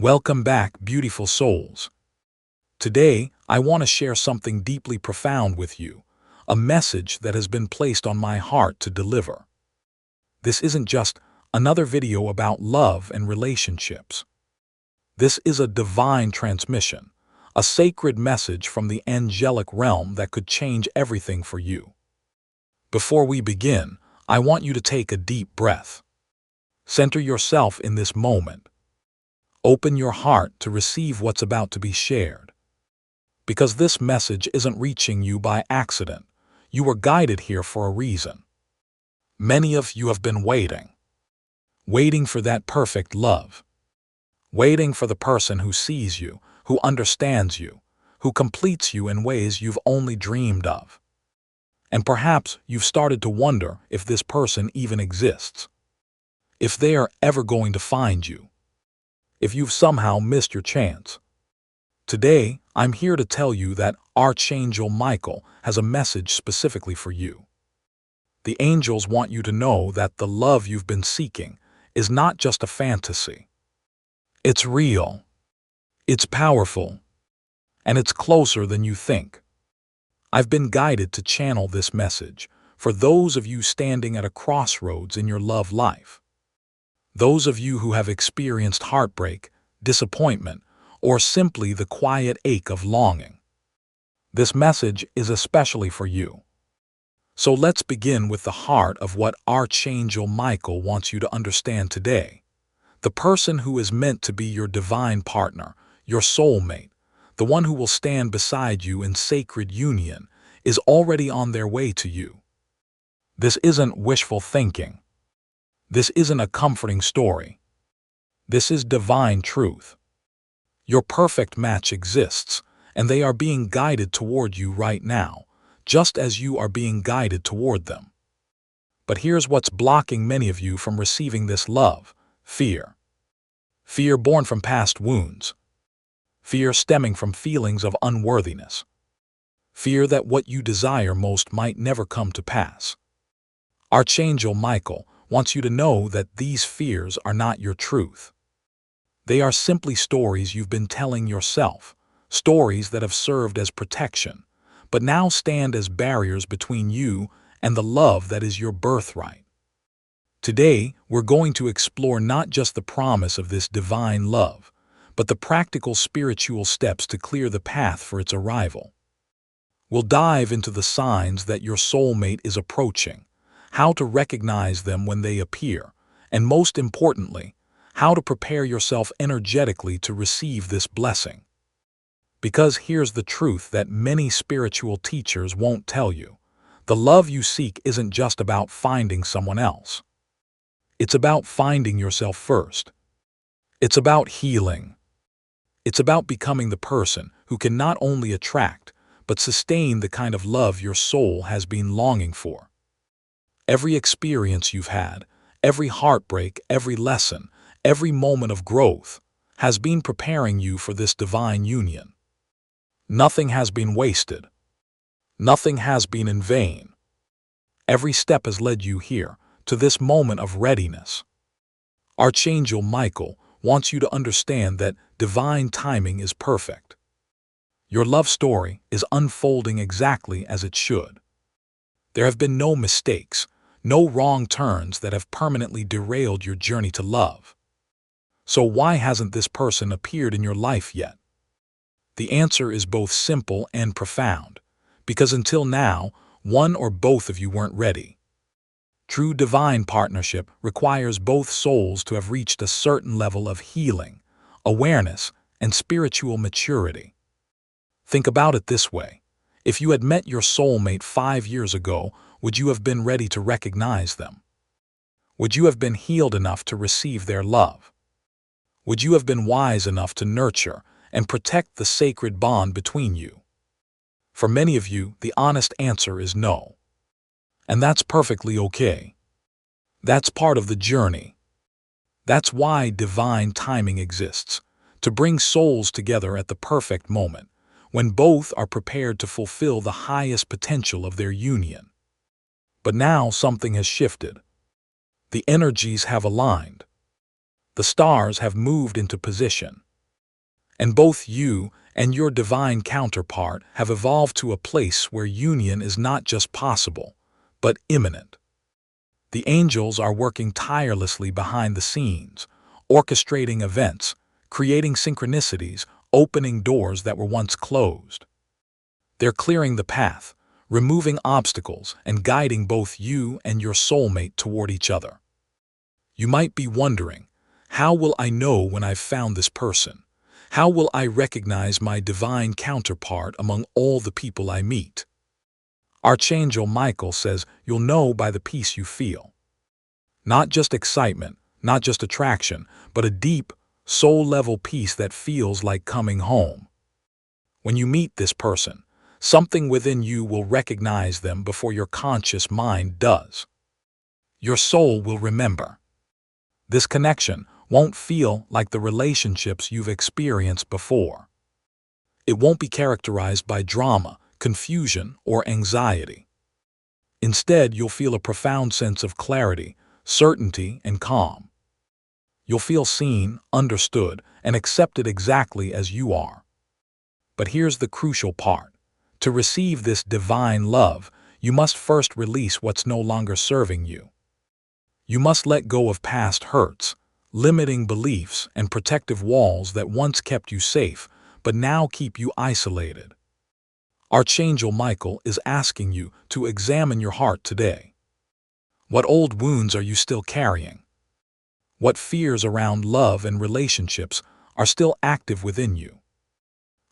Welcome back, beautiful souls. Today, I want to share something deeply profound with you, a message that has been placed on my heart to deliver. This isn't just another video about love and relationships. This is a divine transmission, a sacred message from the angelic realm that could change everything for you. Before we begin, I want you to take a deep breath. Center yourself in this moment. Open your heart to receive what's about to be shared. Because this message isn't reaching you by accident. You were guided here for a reason. Many of you have been waiting for that perfect love. Waiting for the person who sees you, who understands you, who completes you in ways you've only dreamed of. And perhaps you've started to wonder if this person even exists. If they are ever going to find you. If you've somehow missed your chance. Today, I'm here to tell you that Archangel Michael has a message specifically for you. The angels want you to know that the love you've been seeking is not just a fantasy. It's real. It's powerful. And it's closer than you think. I've been guided to channel this message for those of you standing at a crossroads in your love life. Those of you who have experienced heartbreak, disappointment, or simply the quiet ache of longing. This message is especially for you. So let's begin with the heart of what Archangel Michael wants you to understand today. The person who is meant to be your divine partner, your soulmate, the one who will stand beside you in sacred union, is already on their way to you. This isn't wishful thinking. This isn't a comforting story. This is divine truth. Your perfect match exists, and they are being guided toward you right now, just as you are being guided toward them. But here's what's blocking many of you from receiving this love: fear. Fear born from past wounds. Fear stemming from feelings of unworthiness. Fear that what you desire most might never come to pass. Archangel Michael wants you to know that these fears are not your truth. They are simply stories you've been telling yourself, stories that have served as protection, but now stand as barriers between you and the love that is your birthright. Today, we're going to explore not just the promise of this divine love, but the practical spiritual steps to clear the path for its arrival. We'll dive into the signs that your soulmate is approaching, how to recognize them when they appear, and most importantly, how to prepare yourself energetically to receive this blessing. Because here's the truth that many spiritual teachers won't tell you. The love you seek isn't just about finding someone else. It's about finding yourself first. It's about healing. It's about becoming the person who can not only attract, but sustain the kind of love your soul has been longing for. Every experience you've had, every heartbreak, every lesson, every moment of growth has been preparing you for this divine union. Nothing has been wasted. Nothing has been in vain. Every step has led you here, to this moment of readiness. Archangel Michael wants you to understand that divine timing is perfect. Your love story is unfolding exactly as it should. There have been no mistakes, no wrong turns that have permanently derailed your journey to love. So why hasn't this person appeared in your life yet? The answer is both simple and profound, because until now, one or both of you weren't ready. True divine partnership requires both souls to have reached a certain level of healing, awareness, and spiritual maturity. Think about it this way. If you had met your soulmate 5 years ago, would you have been ready to recognize them? Would you have been healed enough to receive their love? Would you have been wise enough to nurture and protect the sacred bond between you? For many of you, the honest answer is no. And that's perfectly okay. That's part of the journey. That's why divine timing exists, to bring souls together at the perfect moment, when both are prepared to fulfill the highest potential of their union. But now something has shifted. The energies have aligned. The stars have moved into position, And both you and your divine counterpart have evolved to a place where union is not just possible, but imminent. The angels are working tirelessly behind the scenes, orchestrating events, creating synchronicities, opening doors that were once closed. They're clearing the path, removing obstacles, and guiding both you and your soulmate toward each other. You might be wondering, how will I know when I've found this person? How will I recognize my divine counterpart among all the people I meet? Archangel Michael says you'll know by the peace you feel. Not just excitement, not just attraction, but a deep, soul-level peace that feels like coming home. When you meet this person, something within you will recognize them before your conscious mind does. Your soul will remember. This connection won't feel like the relationships you've experienced before. It won't be characterized by drama, confusion, or anxiety. Instead, you'll feel a profound sense of clarity, certainty, and calm. You'll feel seen, understood, and accepted exactly as you are. But here's the crucial part. To receive this divine love, you must first release what's no longer serving you. You must let go of past hurts, limiting beliefs, and protective walls that once kept you safe, but now keep you isolated. Archangel Michael is asking you to examine your heart today. What old wounds are you still carrying? What fears around love and relationships are still active within you?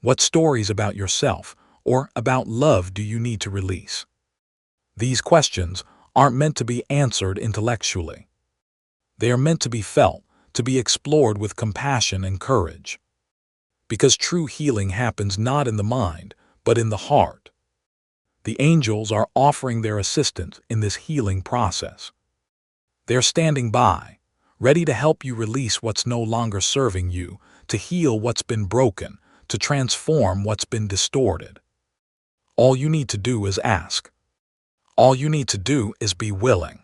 What stories about yourself or about love do you need to release? These questions aren't meant to be answered intellectually. They are meant to be felt, to be explored with compassion and courage. Because true healing happens not in the mind, but in the heart. The angels are offering their assistance in this healing process. They're standing by, ready to help you release what's no longer serving you, to heal what's been broken, to transform what's been distorted. All you need to do is ask. All you need to do is be willing.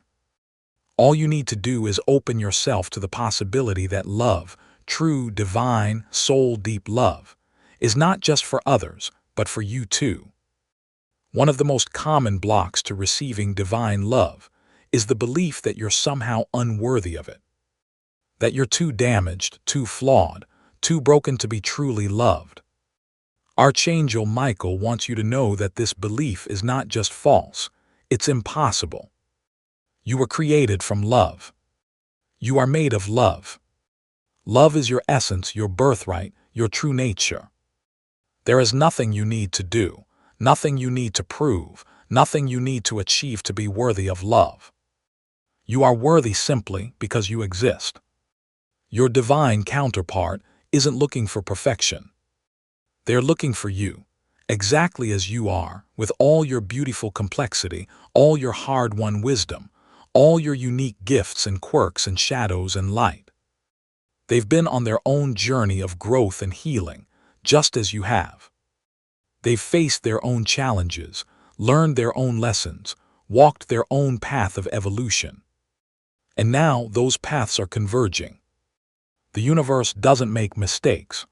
All you need to do is open yourself to the possibility that love, true, divine, soul-deep love, is not just for others, but for you too. One of the most common blocks to receiving divine love is the belief that you're somehow unworthy of it. That you're too damaged, too flawed, too broken to be truly loved. Archangel Michael wants you to know that this belief is not just false, it's impossible. You were created from love. You are made of love. Love is your essence, your birthright, your true nature. There is nothing you need to do, nothing you need to prove, nothing you need to achieve to be worthy of love. You are worthy simply because you exist. Your divine counterpart isn't looking for perfection. They're looking for you, exactly as you are, with all your beautiful complexity, all your hard-won wisdom, all your unique gifts and quirks and shadows and light. They've been on their own journey of growth and healing, just as you have. They've faced their own challenges, learned their own lessons, walked their own path of evolution. And now those paths are converging. The universe doesn't make mistakes.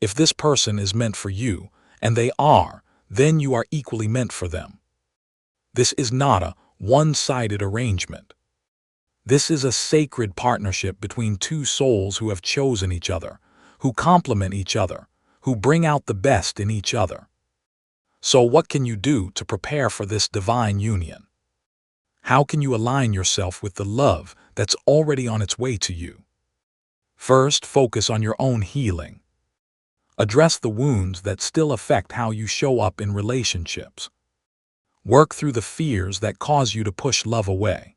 If this person is meant for you, and they are, then you are equally meant for them. This is not a one-sided arrangement. This is a sacred partnership between two souls who have chosen each other, who complement each other, who bring out the best in each other. So what can you do to prepare for this divine union? How can you align yourself with the love that's already on its way to you? First, focus on your own healing. Address the wounds that still affect how you show up in relationships. Work through the fears that cause you to push love away.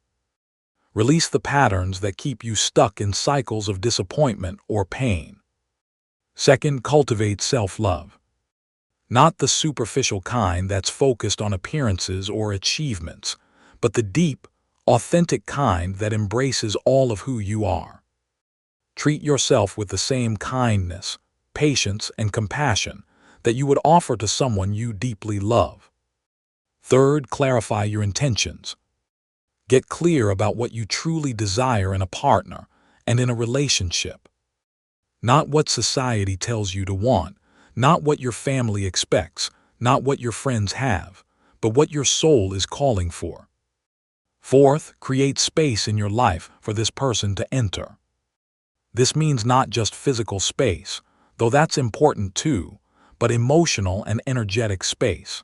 Release the patterns that keep you stuck in cycles of disappointment or pain. Second, cultivate self-love. Not the superficial kind that's focused on appearances or achievements, but the deep, authentic kind that embraces all of who you are. Treat yourself with the same kindness, patience, and compassion that you would offer to someone you deeply love. Third, clarify your intentions. Get clear about what you truly desire in a partner and in a relationship. Not what society tells you to want, not what your family expects, not what your friends have, but what your soul is calling for. Fourth, create space in your life for this person to enter. This means not just physical space, though that's important too, but emotional and energetic space.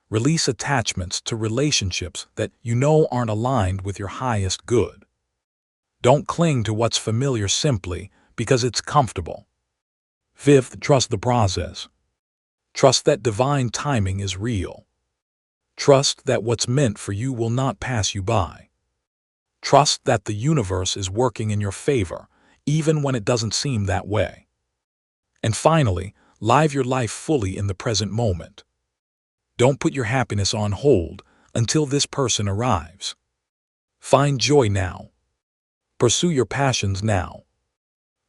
Release attachments to relationships that you know aren't aligned with your highest good. Don't cling to what's familiar simply because it's comfortable. Fifth, trust the process. Trust that divine timing is real. Trust that what's meant for you will not pass you by. Trust that the universe is working in your favor, even when it doesn't seem that way. And finally, live your life fully in the present moment. Don't put your happiness on hold until this person arrives. Find joy now. Pursue your passions now.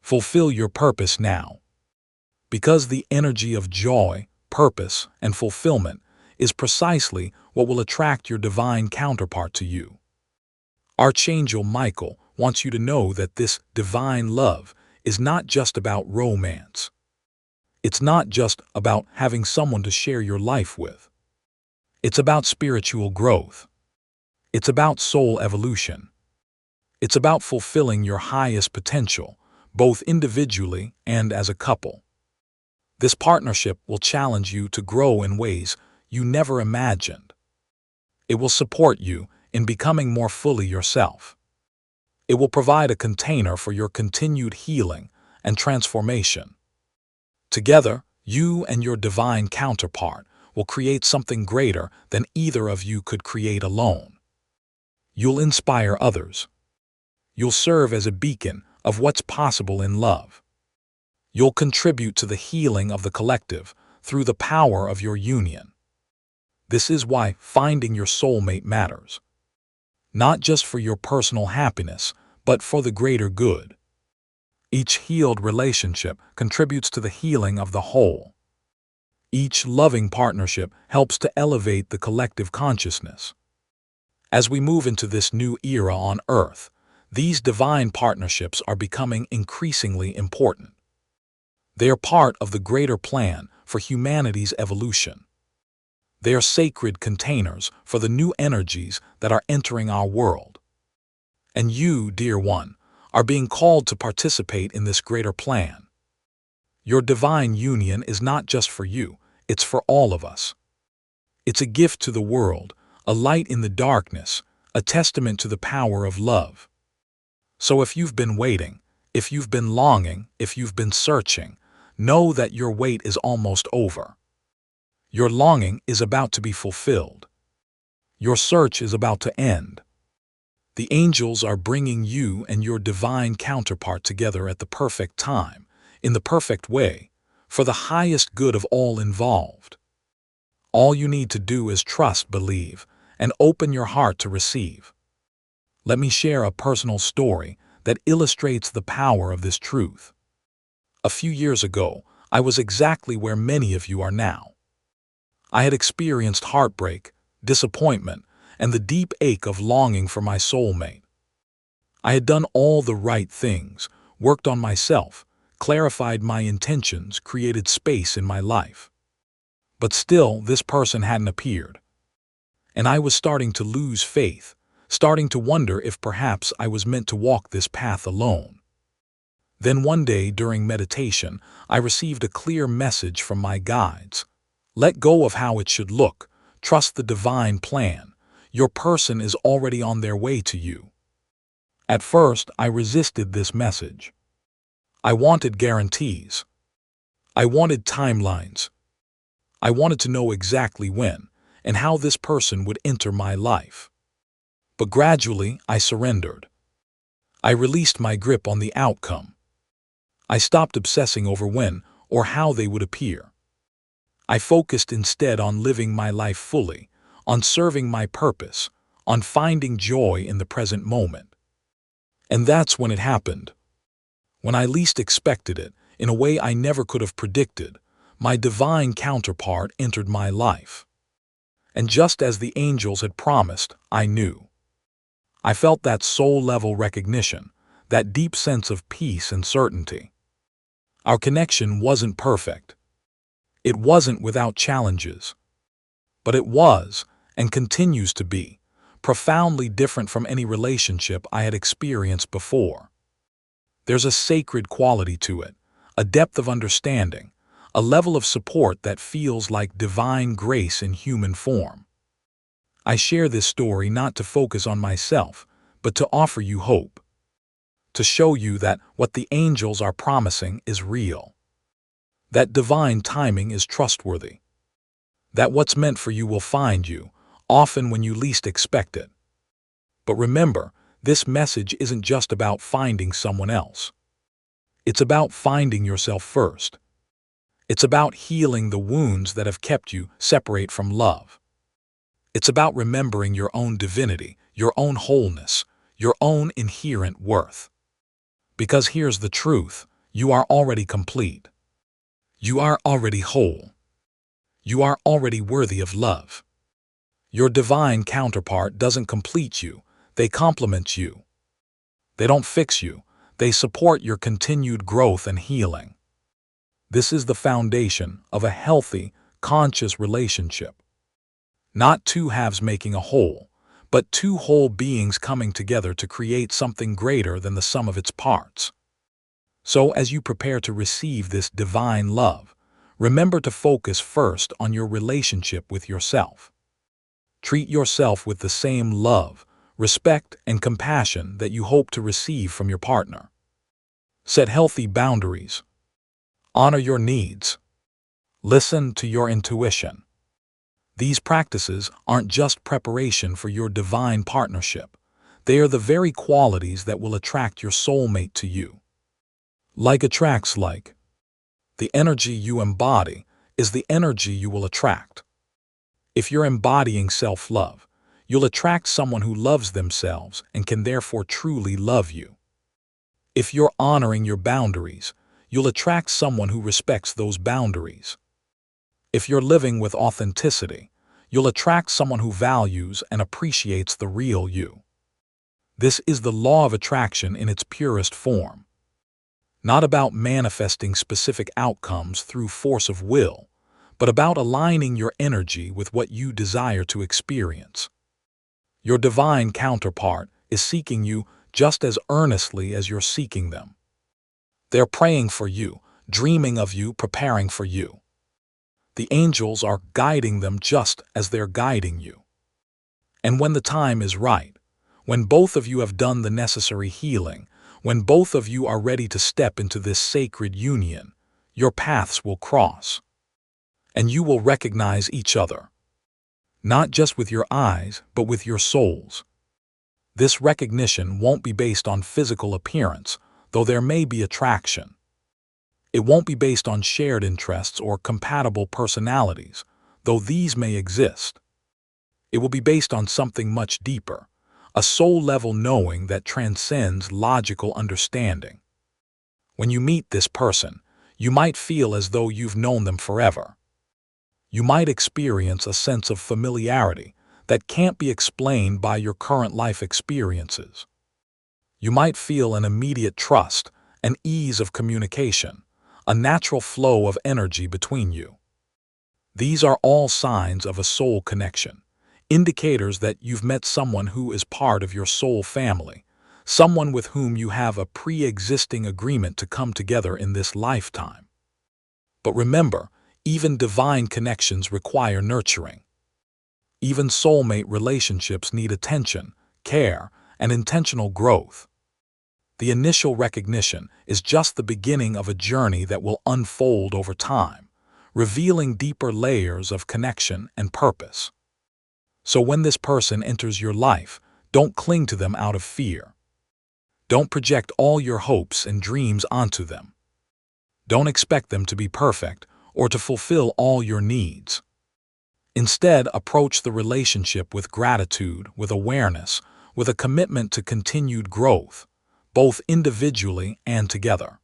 Fulfill your purpose now. Because the energy of joy, purpose, and fulfillment is precisely what will attract your divine counterpart to you. Archangel Michael wants you to know that this divine love is not just about romance. It's not just about having someone to share your life with. It's about spiritual growth. It's about soul evolution. It's about fulfilling your highest potential, both individually and as a couple. This partnership will challenge you to grow in ways you never imagined. It will support you in becoming more fully yourself. It will provide a container for your continued healing and transformation. Together, you and your divine counterpart will create something greater than either of you could create alone. You'll inspire others. You'll serve as a beacon of what's possible in love. You'll contribute to the healing of the collective through the power of your union. This is why finding your soulmate matters. Not just for your personal happiness, but for the greater good. Each healed relationship contributes to the healing of the whole. Each loving partnership helps to elevate the collective consciousness. As we move into this new era on Earth, these divine partnerships are becoming increasingly important. They are part of the greater plan for humanity's evolution. They are sacred containers for the new energies that are entering our world. And you, dear one, are being called to participate in this greater plan. Your divine union is not just for you, it's for all of us. It's a gift to the world, a light in the darkness, a testament to the power of love. So if you've been waiting, if you've been longing, if you've been searching, know that your wait is almost over. Your longing is about to be fulfilled. Your search is about to end. The angels are bringing you and your divine counterpart together at the perfect time, in the perfect way, for the highest good of all involved. All you need to do is trust, believe, and open your heart to receive. Let me share a personal story that illustrates the power of this truth. A few years ago, I was exactly where many of you are now. I had experienced heartbreak, disappointment, and the deep ache of longing for my soulmate. I had done all the right things, worked on myself, clarified my intentions, created space in my life. But still, this person hadn't appeared. And I was starting to lose faith, starting to wonder if perhaps I was meant to walk this path alone. Then one day during meditation, I received a clear message from my guides. Let go of how it should look, trust the divine plan. Your person is already on their way to you. At first, I resisted this message. I wanted guarantees. I wanted timelines. I wanted to know exactly when and how this person would enter my life. But gradually, I surrendered. I released my grip on the outcome. I stopped obsessing over when or how they would appear. I focused instead on living my life fully, on serving my purpose, on finding joy in the present moment. And that's when it happened. When I least expected it, in a way I never could have predicted, my divine counterpart entered my life. And just as the angels had promised, I knew. I felt that soul-level recognition, that deep sense of peace and certainty. Our connection wasn't perfect. It wasn't without challenges. But it was, and continues to be, profoundly different from any relationship I had experienced before. There's a sacred quality to it, a depth of understanding, a level of support that feels like divine grace in human form. I share this story not to focus on myself, but to offer you hope. To show you that what the angels are promising is real. That divine timing is trustworthy. That what's meant for you will find you, often when you least expect it. But remember, this message isn't just about finding someone else. It's about finding yourself first. It's about healing the wounds that have kept you separate from love. It's about remembering your own divinity, your own wholeness, your own inherent worth. Because here's the truth, you are already complete. You are already whole. You are already worthy of love. Your divine counterpart doesn't complete you, they complement you. They don't fix you, they support your continued growth and healing. This is the foundation of a healthy, conscious relationship. Not two halves making a whole, but two whole beings coming together to create something greater than the sum of its parts. So as you prepare to receive this divine love, remember to focus first on your relationship with yourself. Treat yourself with the same love, respect, and compassion that you hope to receive from your partner. Set healthy boundaries. Honor your needs. Listen to your intuition. These practices aren't just preparation for your divine partnership. They are the very qualities that will attract your soulmate to you. Like attracts like. The energy you embody is the energy you will attract. If you're embodying self-love, you'll attract someone who loves themselves and can therefore truly love you. If you're honoring your boundaries, you'll attract someone who respects those boundaries. If you're living with authenticity, you'll attract someone who values and appreciates the real you. This is the law of attraction in its purest form. Not about manifesting specific outcomes through force of will, but about aligning your energy with what you desire to experience. Your divine counterpart is seeking you just as earnestly as you're seeking them. They're praying for you, dreaming of you, preparing for you. The angels are guiding them just as they're guiding you. And when the time is right, when both of you have done the necessary healing, when both of you are ready to step into this sacred union, your paths will cross. And you will recognize each other. Not just with your eyes, but with your souls. This recognition won't be based on physical appearance, though there may be attraction. It won't be based on shared interests or compatible personalities, though these may exist. It will be based on something much deeper, a soul-level knowing that transcends logical understanding. When you meet this person, you might feel as though you've known them forever. You might experience a sense of familiarity that can't be explained by your current life experiences. You might feel an immediate trust, an ease of communication, a natural flow of energy between you. These are all signs of a soul connection, indicators that you've met someone who is part of your soul family, someone with whom you have a pre-existing agreement to come together in this lifetime. But remember, even divine connections require nurturing. Even soulmate relationships need attention, care, and intentional growth. The initial recognition is just the beginning of a journey that will unfold over time, revealing deeper layers of connection and purpose. So when this person enters your life, don't cling to them out of fear. Don't project all your hopes and dreams onto them. Don't expect them to be perfect or to fulfill all your needs. Instead, approach the relationship with gratitude, with awareness, with a commitment to continued growth, both individually and together.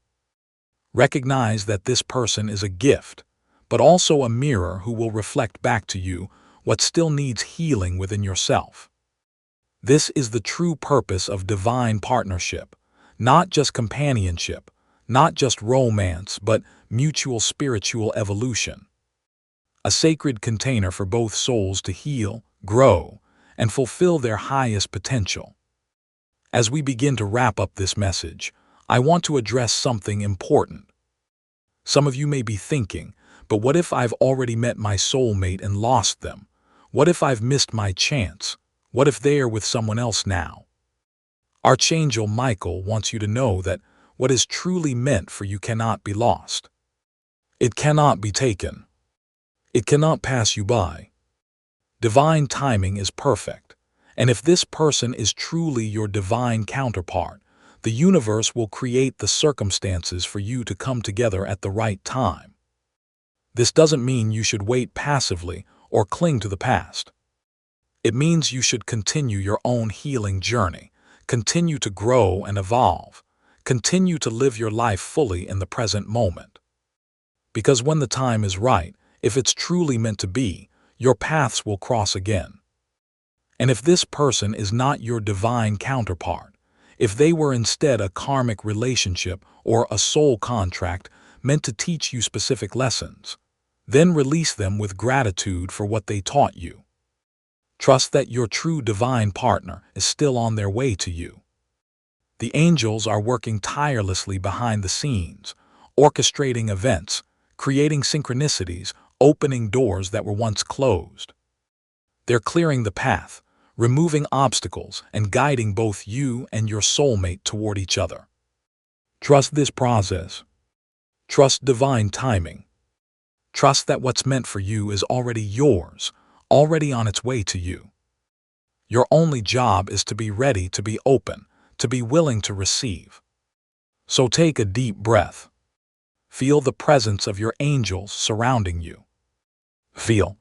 Recognize that this person is a gift, but also a mirror who will reflect back to you what still needs healing within yourself. This is the true purpose of divine partnership, not just companionship, not just romance, but mutual spiritual evolution. A sacred container for both souls to heal, grow, and fulfill their highest potential. As we begin to wrap up this message, I want to address something important. Some of you may be thinking, but what if I've already met my soulmate and lost them? What if I've missed my chance? What if they are with someone else now? Archangel Michael wants you to know that what is truly meant for you cannot be lost. It cannot be taken. It cannot pass you by. Divine timing is perfect, and if this person is truly your divine counterpart, the universe will create the circumstances for you to come together at the right time. This doesn't mean you should wait passively or cling to the past. It means you should continue your own healing journey, continue to grow and evolve, continue to live your life fully in the present moment. Because when the time is right, if it's truly meant to be, your paths will cross again. And if this person is not your divine counterpart, if they were instead a karmic relationship or a soul contract meant to teach you specific lessons, then release them with gratitude for what they taught you. Trust that your true divine partner is still on their way to you. The angels are working tirelessly behind the scenes, orchestrating events, creating synchronicities, opening doors that were once closed. They're clearing the path, removing obstacles, and guiding both you and your soulmate toward each other. Trust this process. Trust divine timing. Trust that what's meant for you is already yours, already on its way to you. Your only job is to be ready, to be open, to be willing to receive. So take a deep breath. Feel the presence of your angels surrounding you. Feel